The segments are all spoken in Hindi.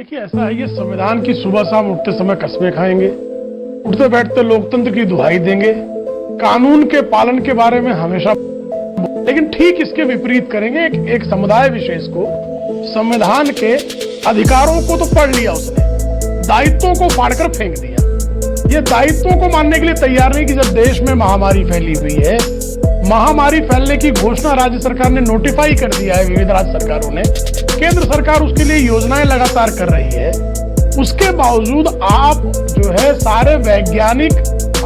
देखिए ऐसा है, ये संविधान की सुबह शाम उठते समय कस्में खाएंगे, उठते बैठते लोकतंत्र की दुहाई देंगे, कानून के पालन के बारे में हमेशा, लेकिन ठीक इसके विपरीत करेंगे। एक समुदाय विशेष को संविधान के अधिकारों को तो पढ़ लिया उसने, दायित्वों को फाड़कर फेंक दिया। ये दायित्वों को मानने के लिए तैयार नहीं कि जब देश में महामारी फैली हुई है, महामारी फैलने की घोषणा राज्य सरकार ने नोटिफाई कर दिया है, विविध राज्य सरकारों ने, केंद्र सरकार उसके लिए योजनाएं लगातार कर रही है, उसके बावजूद आप जो है सारे वैज्ञानिक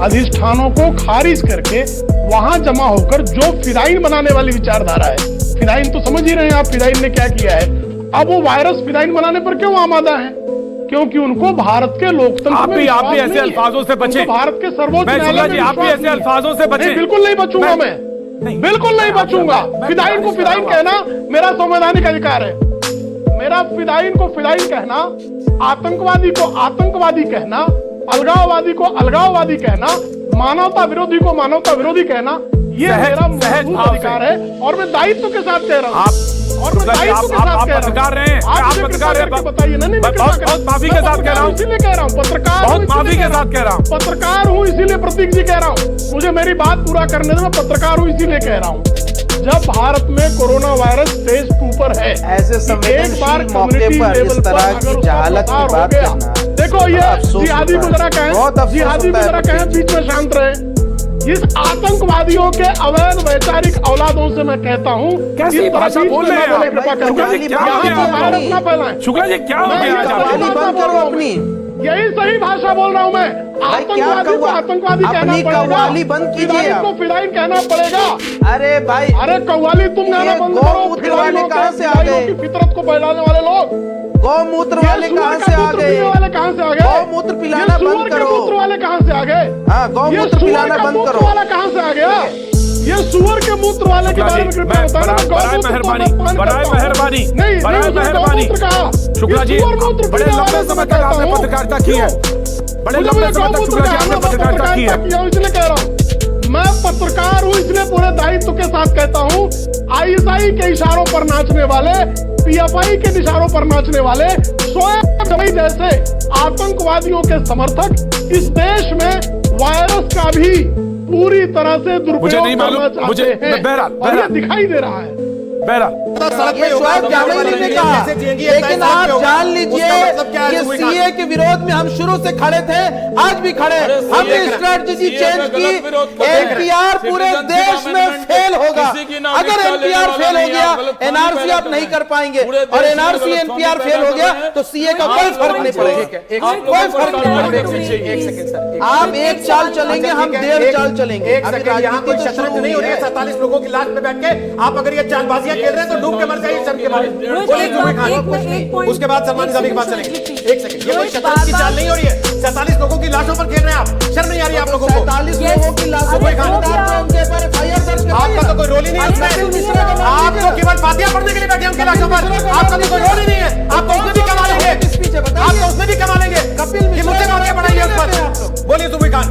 अधिष्ठानों को खारिज करके वहां जमा होकर जो फिदाइन बनाने वाली विचारधारा है, फिदाइन तो समझ ही रहे हैं आप, फिदाइन ने क्या किया है। अब वो वायरस फिदाइन बनाने पर क्यों आमादा है? क्योंकि उनको भारत के लोकतंत्र आप भी ऐसे अल्फाजों से बचे, भारत के सर्वोच्च न्यायालय में आप भी ऐसे अल्फाजों से बचे। बिल्कुल नहीं बचूंगा मैं, बिल्कुल नहीं बचूंगा। फिदाइन को फिदाइन कहना मेरा संवैधानिक अधिकार है। मेरा फिदाइन को फिदाइन कहना, आतंकवादी को आतंकवादी कहना, अलगाववादी को अलगाववादी कहना, मानवता विरोधी को मानवता विरोधी कहना, ये मेरा मूलभूत अधिकार है और मैं दायित्व के साथ कह रहा हूँ। और मैं दायित्व के साथ कह रहा हूँ। आप पत्रकार हैं, बताइए ना, बहुत माफी के साथ कह रहा हूँ, इसीलिए कह रहा हूँ, पत्रकार बहुत माफी के साथ कह रहा हूँ, पत्रकार हूँ इसीलिए प्रतीक जी कह रहा हूँ, मुझे मेरी बात पूरा करने दो। मैं पत्रकार हूँ इसीलिए कह रहा हूँ, जब भारत में कोरोना वायरस स्टेज 2 पर है, ऐसे संवेदनशील मौके पर इस तरह की जहालत की बात करना, देखो ये जिहादी को जरा कहें, जिहादी को जरा कहें बीच में शांत रहे। इस आतंकवादियों के अवैध वैचारिक औलादों से मैं कहता हूँ, कैसी भाषा बोल रहे हैं आप? कृपा करके शुक्ला जी क्या हो गया? अपनी यही सही भाषा बोल रहा हूँ मैं। आतंकवादी को आतंकवादी कहना पड़ेगा, कव्वाली बंद कीजिए, को फिदाइन कहना पड़ेगा। अरे भाई, अरे कव्वाली तुम गाना बंद करो। फिदाइन कहाँ से आ गए? फितरत को बहलाने वाले लोग, गौमूत्र वाले कहाँ से आ गए? कहाँ से आ गए? गौमूत्र पिलाना बंद करो। मूत्र वाले कहाँ से आ गए? हाँ, गौमूत्र पिलाना बंद करो। वाला कहाँ से आ गया? ये सुअर के मूत्र वाले के बारे में कृपया बताना। बराए मेहरबानी शुक्ला जी, बड़े लंबे समय तक आपने पत्रकारिता की है, बड़े लंबे समय तक शुक्ला जी आपने पत्रकारिता की है, इसलिए कह रहा हूँ मैं पत्रकार हूँ, इसलिए पूरे दायित्व के साथ कहता हूँ। आईएसआई के इशारों पर नाचने वाले, पीएफआई के इशारों पर नाचने वाले, शोएब जमी जैसे आतंकवादियों के समर्थक इस देश में वायरस का भी पूरी तरह से दुरुपयोग करना चाहते हैं, और ये दिखाई दे रहा है। ये शोएब जावेद ने कहा, लेकिन आप जान लीजिए कि सीए के विरोध में हम शुरू से खड़े थे, आज भी खड़े। हमने स्ट्रेटजी चेंज की। एनपीआर पूरे देश में फेल होगा। अगर एनपीआर फेल हो गया, एनआरसी आप नहीं कर पाएंगे, और एनआरसी एनपीआर फेल हो गया तो सीए का कोई फर्क नहीं पड़ेगा, कोई फर्क नहीं पड़ेगा। एक सेकंड सर, आप एक चाल चलेंगे, हम 1.5 चाल चलेंगे। यहाँ कोई शतरंज नहीं हो रही है 47 लोगों की लाश पे बैठ के। आप अगर ये चालबाजियां खेल रहे हैं तो डूब के मर जाइए शर्म के बारे में। उसके बाद सलमान साहब की बात चलेगी। एक सेकंड, ये कोई शतरंज की चाल नहीं हो रही है। 47 लोगों की लाशों पर खेल रहे हैं आप, शर्म नहीं आ रही है आप लोगों को? 47 लोगों की लाशों पर आपका तो कोई रोल ही नहीं है उसमें। आप तो केवल फातिहा पढ़ने के लिए बैठे हैं उनकी लाशों पर, आपका तो कोई रोल ही नहीं है। आप तो उसमें भी कमा लेंगे, आप तो उसमें भी कमा लेंगे। कपिल मिश्रा मुझे कौन पढ़ाइए उस पर? बोलिए सुबह खान।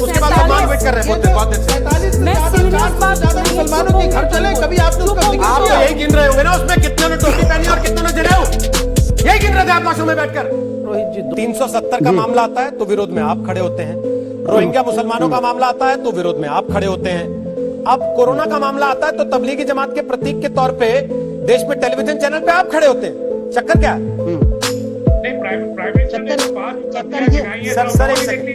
उसके बाद सलमान वेट कर रहे हैं बहुत देर से। मुसलमानों के घर चले, कभी आपने उसका जिक्र आप तो यही गिन रहे होंगे ना उसमें कितने ने टोपी पहनी और कितने ने जनेऊ, यही गिन रहे थे आप लाशों में बैठकर। रोहित जी, 370 का मामला आता है तो विरोध में आप खड़े होते हैं, रोहिंग्या मुसलमानों का मामला आता है तो विरोध में आप खड़े होते हैं, अब कोरोना का मामला आता है तो तबलीगी जमात के प्रतीक के तौर पे देश में टेलीविजन चैनल पे आप खड़े होते हैं। चक्कर क्या है? सर एक सेकंड,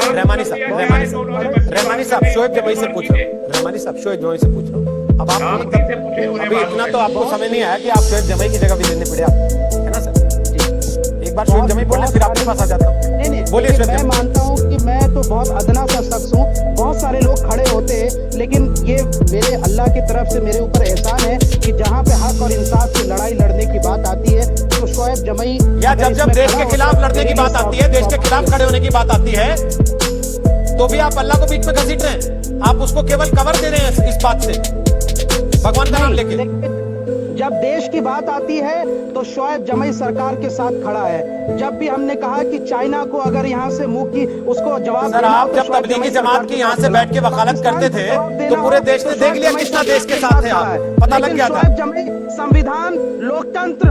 रहमानी साहब शोएब जमाई से पूछ रहा हूँ। अब आप अभी इतना तो आपको समझ नहीं आया कि आप शोएब जमाई की जगह भी लेने पड़े आप, है ना सर? एक बार शोएब जमाई बोले फिर आपके पास आ जाता हूँ। नहीं, बोलिए शोएब मैं मानता हूँ कि मैं तो बहुत अदना सा शख्स हूँ, बहुत सारे लोग खड़े होते हैं, लेकिन ये मेरे अल्लाह की तरफ से मेरे ऊपर एहसान है कि जहाँ पे हक और इंसाफ की लड़ाई लड़ने की बात आती है तो शोएब जमाई, या जब देश के खिलाफ लड़ने की बात आती है, देश के खिलाफ खड़े होने की बात आती है, तो भी आप अल्लाह को बीच में घसीट रहे हैं। आप उसको केवल कवर दे रहे हैं इस बात से, भगवान का नाम लेके। जब देश की बात आती है तो शोएब जमाई सरकार के साथ खड़ा है। जब भी हमने कहा कि चाइना को अगर यहाँ से मुंह की उसको जवाब, सर आप जब तबलीगी जमात की यहाँ से बैठ के वकालत करते थे तो पूरे देश ने देख लिया कितना देश के साथ थे आप, पता लग गया था। संविधान लोकतंत्र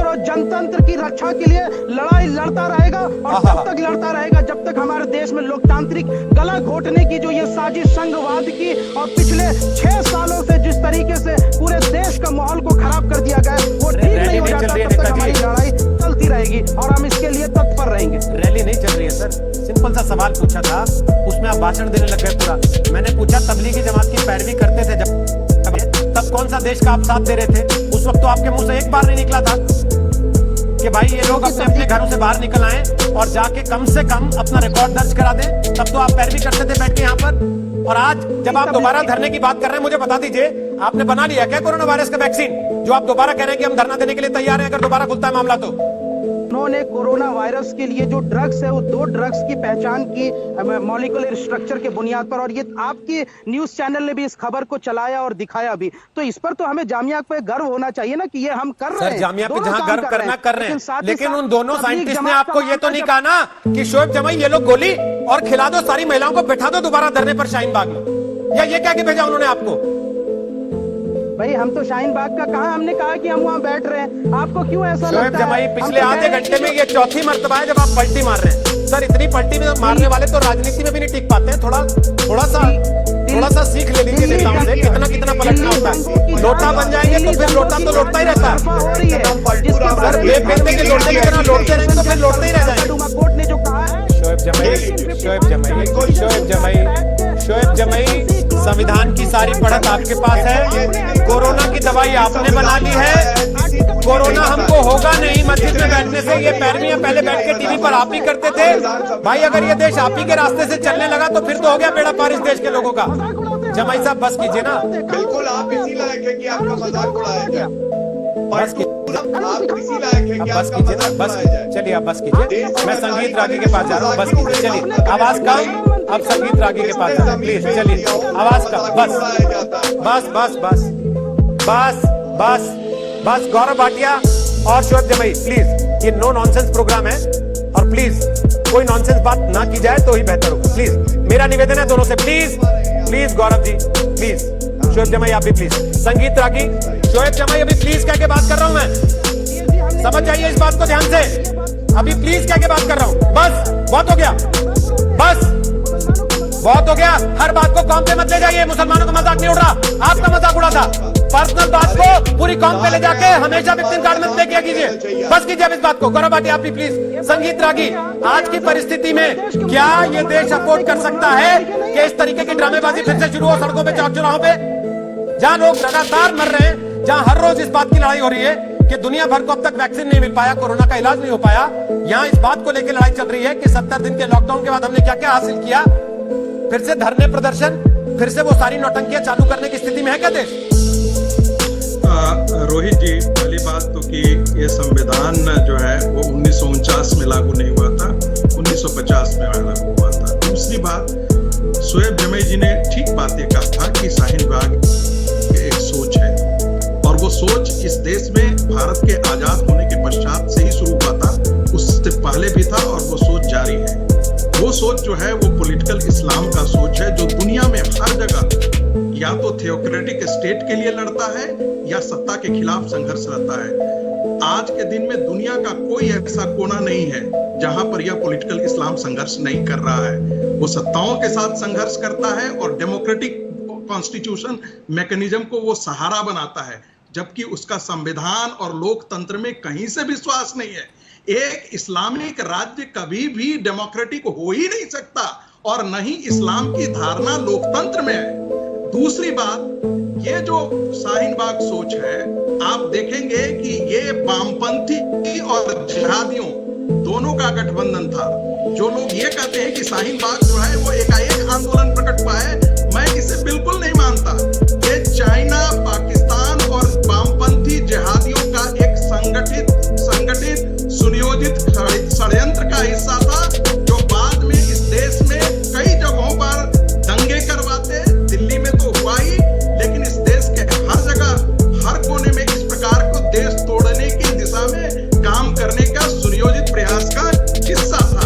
और जनतंत्र की रक्षा के लिए लड़ाई लड़ता रहेगा और तब तक लड़ता रहेगा जब तक हमारे देश में लोकतांत्रिक गला घोटने की जो ये साजिश संघवाद की और पिछले 6 सालों से जिस तरीके से पूरे देश का माहौल को खराब कर दिया गया वो ठीक नहीं हो जाता, तब तक हमारी लड़ाई चलती रहेगी और हम इसके लिए तत्पर रहेंगे। रैली नहीं चल रही है सर, सिंपल सा सवाल पूछा था, उसमें आप भाषण देने लग गए पूरा। मैंने पूछा तबलीगी जमात की पैरवी करते थे तब कौन सा देश का आप साथ दे रहे थे? उस वक्त तो आपके मुंह से एक बार नहीं निकला था कि भाई ये लोग अपने अपने घरों से बाहर निकल आए और जाके कम से कम अपना रिकॉर्ड दर्ज करा दें। तब तो आप पैरवी करते थे बैठ के यहाँ पर। और आज जब आप दोबारा धरने की बात कर रहे हैं, मुझे बता दीजिए आपने बना लिया क्या कोरोना वायरस का वैक्सीन, जो आप दोबारा कह रहे हैं कि हम धरना देने के लिए तैयार हैं अगर दोबारा खुलता है मामला? तो उन्होंने कोरोना वायरस के लिए जो ड्रग्स है वो 2 ड्रग्स की पहचान की मॉलिक्यूलर स्ट्रक्चर के बुनियाद पर, और ये आपकी न्यूज चैनल ने भी इस खबर को चलाया और दिखाया भी। तो इस पर तो हमें जामिया पे गर्व होना चाहिए ना कि ये हम कर रहे हैं। जामिया पे जहां गर्व करना कर रहे हैं, लेकिन उन दोनों साइंटिस्ट ने आपको ये तो नहीं कहा ना कि शोएब जमाई ये लोग गोली और खिला दो सारी महिलाओं को, बैठा दो दोबारा धरने पर शाहीन बाग में, या ये क्या भेजा उन्होंने आपको? भाई हम तो शाहीन बाग का कहा, हमने कहा कि हम वहाँ बैठ रहे हैं, आपको क्यों ऐसा लगता है? शोएब जमाई पिछले आधे घंटे में ये चौथी मर्तबा है जब आप पलटी मार रहे हैं। सर इतनी पलटी में मारने वाले तो राजनीति में भी नहीं टिक पाते हैं। थोड़ा सा सीख ले लीजिए नेताओं से, कितना पलटना होता है। लोटा बन जाएंगे तो फिर लोटा तो लौटता ही रहता है। सर बेफेंदे के लोटे की तरह लौटते रहेंगे तो फिर लौटते ही रह जाएंगे। कोर्ट ने जो कहा है शोएब जमाई संविधान की सारी पढ़त आपके पास है, कोरोना की दवाई आपने बना ली है। कोरोना हमको होगा नहीं मस्जिद में बैठने से, ये पैरवियां पहले बैठ के टीवी पर आप ही करते थे। भाई अगर ये देश आप ही के रास्ते से चलने लगा तो फिर तो हो गया बेड़ा पार इस देश के लोगों का। जमाई साहब बस कीजिए ना, बिल्कुल आप इसी लायक है कि आपका मजाक उड़ाया जाए। बस कीजिए बस कीजिए ना, बस चलिए आप बस कीजिए। मैं संगीत रागी के पास जा रहा हूँ, बस कीजिए चलिए। आवाज कम, अब संगीत रागी के पास जा रहा हूँ प्लीज, चलिए आवाज कम, बस गौरव भाटिया और शोएब जमाई प्लीज, ये नो नॉनसेंस प्रोग्राम है और प्लीज कोई नॉनसेंस बात ना की जाए तो ही बेहतर होगा। प्लीज मेरा निवेदन है दोनों से, प्लीज गौरव जी प्लीज, शोएब जमाई आप भी प्लीज, संगीत रागी शोएब जमाई अभी प्लीज कह के बात कर रहा हूं मैं, समझ जाइए इस बात को ध्यान से, अभी प्लीज कह के बात कर रहा हूं। बस बहुत हो गया, बस बहुत हो गया, हर बात को कौम पे मत ले जाइए। मुसलमानों का मजाक नहीं उड़ रहा, आपका मजाक उड़ा था। पर्सनल बात को पूरी कौम पे ले जाके हमेशा विक्टिम कार्ड में दे किया कीजिए, बस कीजिए अब इस बात को। गौरव भाटिया आप भी प्लीज। संगीत रागी, आज की परिस्थिति में क्या ये देश अफोर्ड कर सकता है कि इस तरीके की ड्रामेबाजी फिर से शुरू हो सड़कों पे, चौक चौराहों पे, जहां लोग लगातार मर रहे हैं, जहां हर रोज इस बात की लड़ाई हो रही है कि दुनिया भर को अब तक वैक्सीन नहीं मिल पाया, कोरोना का इलाज नहीं हो पाया। यहाँ इस बात को लेकर लड़ाई चल रही है कि 70 दिन के लॉकडाउन के बाद हमने क्या क्या हासिल किया। फिर से धरने प्रदर्शन, फिर से वो सारी नौटंकियां चालू करने की स्थिति में है क्या देश? रोहित जी, पहली बात तो कि ये संविधान जो है वो 1949 में लागू नहीं हुआ था, 1950 में लागू हुआ था। दूसरी बात, शोएब जमाई जी ने ठीक बात ये कहा था कि शाहीन बाग एक सोच है और वो सोच इस देश में भारत के आजाद होने के पश्चात से ही शुरू हुआ था, उससे पहले भी था और वो सोच जारी है। वो सोच जो है वो पॉलिटिकल इस्लाम का सोच है जो दुनिया में हर जगह या तो थियोक्रेटिक स्टेट के लिए लड़ता है या सत्ता के खिलाफ संघर्ष रहता है। आज के दिन में दुनिया का कोई ऐसा कोना नहीं है जहां पर यह पॉलिटिकल इस्लाम संघर्ष नहीं कर रहा है। वो सत्ताओं के साथ संघर्ष करता है और डेमोक्रेटिक कॉन्स्टिट्यूशन मैकेनिज्म को वो सहारा बनाता है, जबकि उसका संविधान और लोकतंत्र में कहीं से विश्वास नहीं है। एक इस्लामिक राज्य कभी भी डेमोक्रेटिक हो ही नहीं सकता और न ही इस्लाम की धारणा लोकतंत्र में है। दूसरी बात, ये जो शाहीन बाग सोच है, आप देखेंगे कि ये वामपंथी और जिहादियों दोनों का गठबंधन था। जो लोग ये कहते हैं कि शाहीन बाग जो है वो एकाएक आंदोलन प्रकट हुआ है, मैं इसे बिल्कुल नहीं मानता। ये चाइना, पाकिस्तान और वामपंथी जिहादियों का एक संगठित सुनियोजित षड्यंत्र का हिस्सा था, जो बाद में इस देश में कई जगहों पर दंगे करवाते, दिल्ली में तो हुआ ही, लेकिन इस देश के हर जगह हर कोने में इस प्रकार को देश तोड़ने की दिशा में काम करने का सुनियोजित प्रयास का हिस्सा था।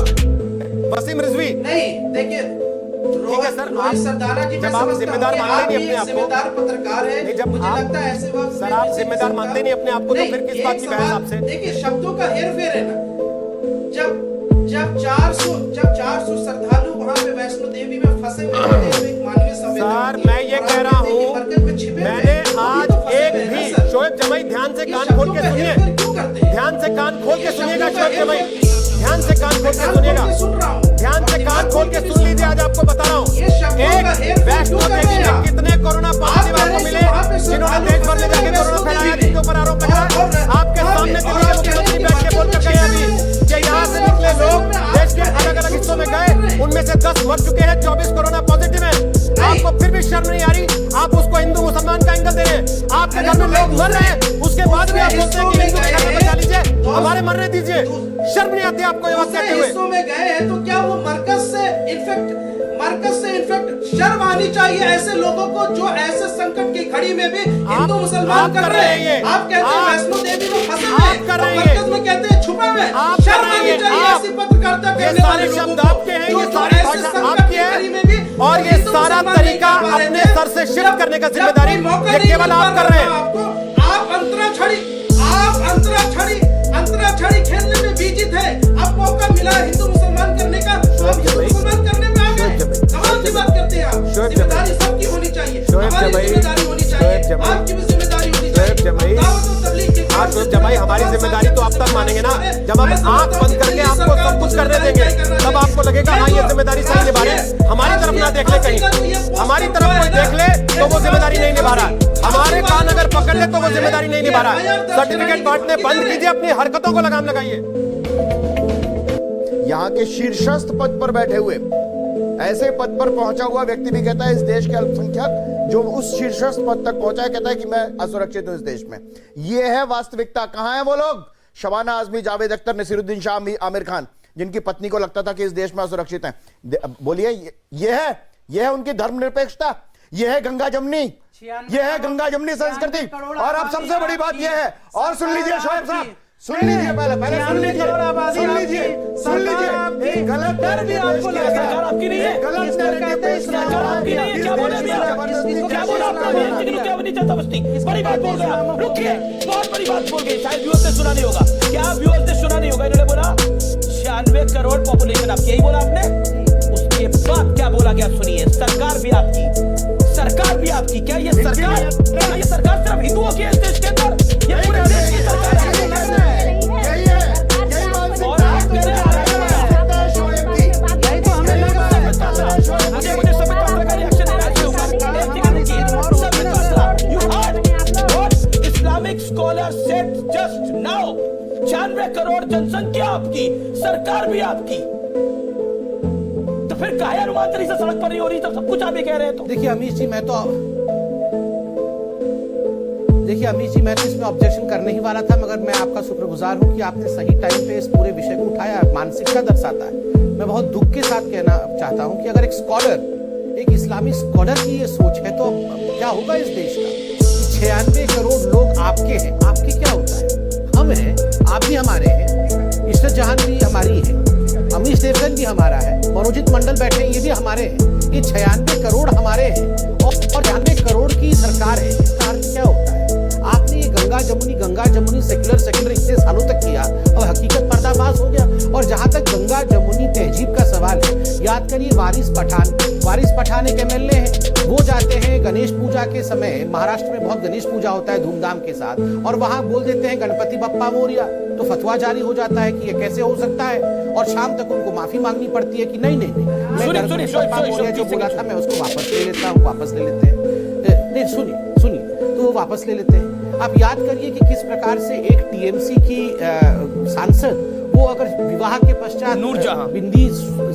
वसीम रिजवी नहीं, देखिए ठीक है सर, रोहित आप- सरदारा जी, मैं जब आप समझता जिम्मेदार हूं कि मानते आप नहीं भी अपने आप को, जिम्मेदार पत्रकार है। नहीं, जब मुझे आप- लगता है ऐसे वक्त सर, में आप किसी जिम्मेदार किस्म मानते का- नहीं अपने आप को, तो नहीं, फिर किस एक बात की बहस सवाल- आपसे? देखिए, शब्दों का हेरफेर है ना। जब 400 श्रद्धालु वहां पे वैष्णो देवी में फंसे हुए थे, एक मानवीय संवेदना सर, होती है। मैं ये और कह आप रहा कहते हैं कि हूं, मरकज में छिपे हुए मैंने हैं, तो भी आज तो फंसे एक हुए हैं भी, ना, सर। शोएब जमाई ध्यान से ये कान शब्दों खोल के का सुनिए, हेरफेर क्यों करते हैं? ध्यान से कान खोल के ये सुनिएगा शब्दों का शोएब जमाई, हेरफेर- ध्यान से कान खोल के सुनिएगा, सुन रहा हूं। ध्यान से कान खोल के सुन लीजिए। आज आपको बता रहा हूँ, ये शब्दों का एक हेरफेर वैष्णो क्यों कर देवी रहे हैं में आप? कितने कोरोना पॉजिटिव आप कह आपको रहे मिले, हैं कि वहाँ पे जिन्होंने श्रद्धालु देश भर में फंसे जाके हुए कोरोना वैष्णो फैलाया, देवी जिनके ऊपर आरोप लगा, आपके सामने दिल्ली के मुख्यमंत्री बैठ के बोल कर गए अभी कि यहाँ से निकले लोग देश के अलग अलग हिस्सों में गए, उनमें से 10 मर चुके हैं, 24 कोरोना पॉजिटिव है। आपको फिर भी शर्म नहीं आ रही? आप उसको हिंदू मुसलमान का एंगल दे रहे हैं। आपके घर में लोग मर रहे हैं, उसके बाद भी आप बोलते हैं कि हिंदू के घर में बचा लीजिए, हमारे मरने दीजिए। शर्म नहीं आती आपको ये बात कहते हुए? हिस्सों में गए हैं तो क्या वो मरकज से इनफेक्ट शर्म आनी चाहिए ऐसे लोगों को जो ऐसे संकट की घड़ी में भी हिंदू मुसलमान कर रहे हैं। आप कहते हैं वैष्णो देवी में फंसे हुए हैं, कर रहे हैं। मरकज में कहते हैं छुपे हुए हैं। आप कर शर्म रहे आनी हैं। चाहिए आप- ऐसी पत्रकारिता ये करने सारे वाले लोगों शब्द को, आपके हैं, जो ये सारी ऐसे भाषा संकट आपकी की है, घड़ी में भी और ये हिंदू सारा मुसलमान नहीं तरीका कर पा रहे अपने थे। सर से शिफ्ट जब- करने का जब जिम्मेदारी कोई मौका ये नहीं केवल मिल आप पा कर रहे हैं। आपको आप अंतराक्षरी खेलने में बिजी थे। अब मौका मिला हिंदू मुसलमान करने का, अब हिंदू मुसलमान करने में आ गए। कमाल की बात करते हैं आप। जिम्मेदारी सबकी होनी चाहिए, हमारी जिम्मेदारी होनी चाहिए, आपकी भी जिम्मेदारी होनी चाहिए। दावत और तबलीग के काम शोएब जमाई, हमारी जिम्मेदारी तो आप तब मानेंगे ना जब हम आंख बंद करके आपको सब कुछ करने देंगे, तब आपको लगेगा हाँ ये जिम्मेदारी सही निभा रहे हैं। हमारी तरफ ना देख ले कहीं, हमारी तरफ कोई देख ले तो वो जिम्मेदारी नहीं निभा रहा। हमारे कान अगर पकड़ ले तो वो जिम्मेदारी नहीं निभा रहा। सर्टिफिकेट बांटने बंद कीजिए, अपनी हरकतों को लगाम लगाइए। यहाँ के शीर्षस्थ पद पर बैठे हुए ऐसे पद पर पहुंचा हुआ व्यक्ति भी कहता है इस देश के अल्पसंख्यक जो उस शीर्षस्थ पद तक पहुंचा है कहता है कि मैं असुरक्षित हूं इस देश में। यह है वास्तविकता। कहां है वो लोग? शबाना आजमी, जावेद अख्तर, नसीरुद्दीन शाह, आमिर खान, जिनकी पत्नी को लगता था कि इस देश में असुरक्षित है। बोलिए, यह है उनकी धर्मनिरपेक्षता, यह है गंगा जमनी, यह है गंगा जमनी संस्कृति। और अब सबसे बड़ी बात यह है, और सुन लीजिए शोएब साहब, सुन लीजिए, पहले सुन लीजिए, एक गलत नैरेटिव पेश किया गया। आपकी नहीं है, गलत नैरेटिव पेश किया गया। आपकी नहीं है। क्या बोला अभी? क्या बोला आपका? क्या नहीं चाहता बस्ती? बड़ी बात बोल गया। रुकिए, बहुत बड़ी बात बोल गई। शायद व्यूअर्स ने सुना नहीं होगा। क्या व्यूअर्स ने सुना नहीं होगा? इन्होंने बोला 96 करोड़ पॉपुलेशन आपकी, यही बोला आपने। उसके बाद क्या बोला गया सुनिए। सरकार भी आपकी, क्या ये सरकार सिर्फ हिंदुओं की है इस देश के अंदर? ये पूरे देश की सरकार है। और आप कह रहे हैं मुझे सभी पात्रा का रिएक्शन देना चाहिए। Islamic scholar said just now 96 crore जनसंख्या आपकी, सरकार भी आपकी, तो फिर काहे अनुमान से सड़क पर नहीं हो रही? तो सब कुछ आप ही कह रहे हैं। तो देखिए अमीश जी, मैं तो इसमें ऑब्जेक्शन करने ही वाला था, मगर मैं आपका शुक्रगुजार हूं कि आपने सही टाइम पे इस पूरे विषय को उठाया। मानसिकता दर्शाता है। मैं बहुत दुख के साथ कहना चाहता हूं कि अगर एक स्कॉलर, एक इस्लामिक स्कॉलर की ये सोच है तो क्या होगा इस देश का? 96 करोड़ लोग आपके हैं, आपके क्या होता है? हम हैं, आप भी हमारे हैं, इशरत जहान भी हमारी है, अमीश देवगन भी हमारा है, मनोजित मंडल बैठे हैं, ये भी हमारे हैं। ये 96 करोड़ हमारे हैं और 96 करोड़ की सरकार है। इसका अर्थ क्या होता है? आपने ये गंगा जमुनी सेक्युलर इतने सालों तक किया और हकीकत पर्दाफाश हो गया। और जहां तक गंगा जमुनी तहजीब का सवाल है, याद करिए वारिस पठान एक MLA है। वो जाते हैं गणेश पूजा के समय, महाराष्ट्र में बहुत गणेश पूजा होता है धूमधाम के साथ, और वहां बोल देते हैं गणपति बप्पा मोरिया, तो फतवा जारी हो जाता है कि ये कैसे हो सकता है। और शाम तक उनको माफी मांगनी पड़ती है कि नहीं मैं गणपति बप्पा मोरिया जो बोला था मैं उसको वापस ले लेता हूँ, वापस ले लेते हैं। नहीं सुनिए तो वो वापस ले लेते हैं। आप याद करिए कि किस प्रकार से एक TMC की सांसद, वो अगर विवाह के पश्चात नूरजहां बिंदी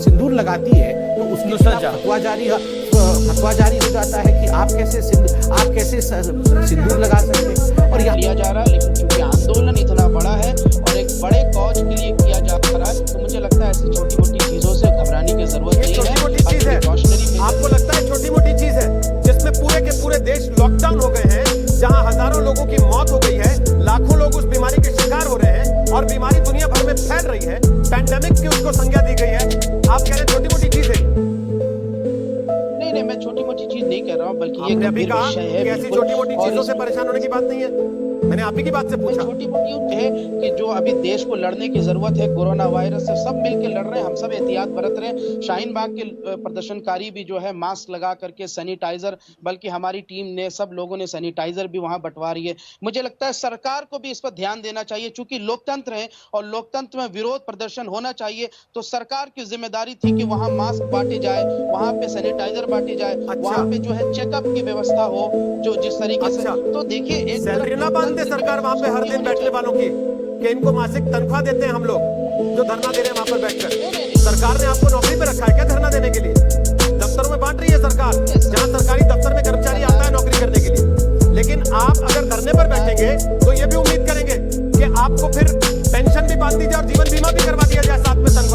सिंदूर लगाती है तो उसके खिलाफ फतवा जारी हो जाता है कि आप कैसे सिंदूर लगा सकते हैं। और किया जा रहा है, लेकिन क्योंकि आंदोलन इतना बड़ा है और एक बड़े कॉज के लिए किया जा रहा है, तो मुझे लगता है ऐसी छोटी मोटी चीजों से घबराने की जरूरत नहीं है। छोटी-मोटी चीज है, आपको लगता है छोटी मोटी चीज है, जिसमें पूरे के पूरे देश लॉकडाउन हो गए हैं, जहां हजारों लोगों की मौत हो गई है, लाखों लोग उस बीमारी के शिकार हो रहे हैं और बीमारी दुनिया भर में फैल रही है, पैंडेमिक की उसको संज्ञा दी गई है। आप कह रहे हैं छोटी मोटी चीज है? देखिए मैं छोटी मोटी चीज नहीं कह रहा हूँ, बल्कि ये आपने अभी गंभीर कहा विषय है कि ऐसी बिल्कुल। छोटी मोटी और चीजों से परेशान होने की बात नहीं है। मैंने आप ही की बात से पूछा। छोटी मोटी है कि जो अभी देश को लड़ने की जरूरत है कोरोना वायरस से, सब मिलकर लड़ रहे हैं, हम सब एहतियात बरत रहे हैं। शाहीन बाग के प्रदर्शनकारी भी जो है मास्क लगा करके, सैनिटाइजर, बल्कि हमारी टीम ने, सब लोगों ने सैनिटाइजर भी वहां बंटवा रही है। मुझे लगता है सरकार को भी इस पर ध्यान देना चाहिए, चूंकि लोकतंत्र है और लोकतंत्र में विरोध प्रदर्शन होना चाहिए, तो सरकार की जिम्मेदारी थी कि वहां मास्क बांटे जाए, वहां पे सैनिटाइजर बांटे जाए, वहां पे जो है चेकअप की व्यवस्था हो, जो जिस तरीके से। तो देखिए एक सैलरी ना बांध दे सरकार वहां पे हर दिन बैठने वालों की, कि इनको मासिक तनख्वाह देते हैं हम लोग जो धरना दे रहे हैं वहां पर बैठकर। सरकार ने आपको नौकरी पे रखा है क्या धरना देने के लिए? दफ्तरों में बांट रही है सरकार, जहां सरकारी दफ्तर में कर्मचारी आता है नौकरी करने के लिए। लेकिन आप अगर धरने पर बैठेंगे तो ये भी उम्मीद करेंगे कि आपको फिर पेंशन भी बांध दी जाए और जीवन बीमा भी करवा दिया जाए साथ में तनख्वाह